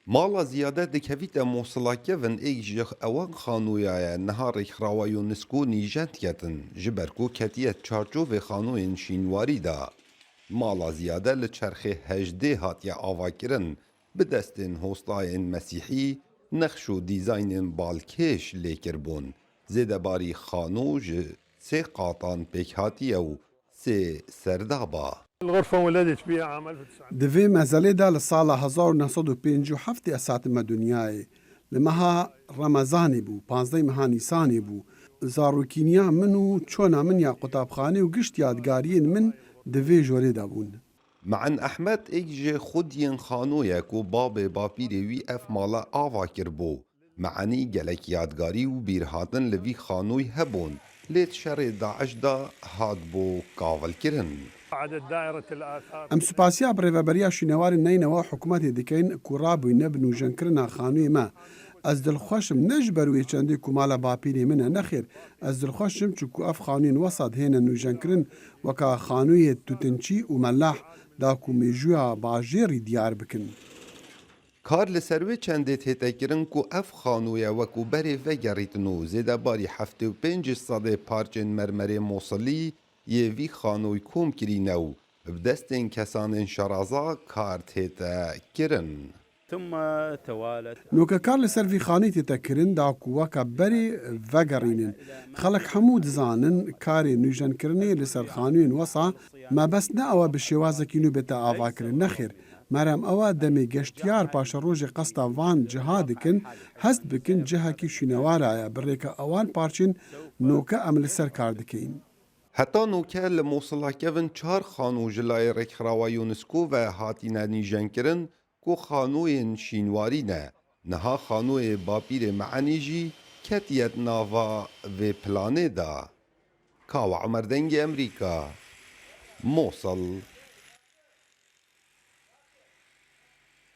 مالا زیاده دکویت موصلاکه ون ایک جخ اوان خانویا نها ریخراوا یونسکو نیجت کتن جبرکو کتیت چارچو و خانوین شینواری دا. مالا زیاده لچرخه هجده هاتیا آوا کرن به دستین هوستاین مسیحی نقش و دیزاین بالکش لیکر بون. زیده باری خانو سه قاطان پیک هاتیه و سه سردابا. الغرفة ولدت بها عام 1900. دوی مزله دا لسالا 1957 اساتم دنیای لمها رمضانی بو 15 مها نیسانی بو زاروکینیا منو چونا من یا قطابخانه و گشت یادگارین من دوی جوری دا بون. معن احمد ایک خودین خانویا کو باب باپیری وی اف مالا آوا کربو. معنی گلک یادگاری و بیرهاتن لوی خانوی هبون. لیت شر داعش دا هاد بو کاول کرن. عدد دائرة الآثار. ام سپاسیا بریوبریا شینوار نینوا حکومت دکین کورابوی نبنو جنکرنا خانوی ما. از دلخوشم نجبروی چندی کمالا باپیری منه نخیر. از دلخوشم چکو اف خانوین وسط هین نوجنکرن وکا خانوی توتنچی و ملاح دا کومیجویا باجیری دیار بکن. کار لسروی چنده تیتا کرن کو اف خانویا وکو بری وگریتنو زیده باری 75 صده پارچن مرمره موصلی یه وی خانوی کوم کری نو بدستین کسان شرازا کار تیتا کرن. ثم توالت نوکا کار لسر وی خانی تکرین دا کوکا بری وگرینن خلق حمود زانن کاری نوجن کرنی لسر خانوین وسا ما بس نه اوا بشوازه کینو بتا آوا کرن نخیر مرام اوا دمی گشتیار پاش روژ قصدا وان جهاد کن هست بکن جهه کی شینوار آیا بریکا اوان پارچین نوکا عمل سر کار دکین. حتی نوکه لموصلا کون 4 خانو جلای رکخراوا یونسکو و هاتینا نیجن کرن کو خانوین شینواری نها خانوی باپیر معنی جی کتیت ناوا و پلانه دا. کاو عمر دنگ امریکا موصل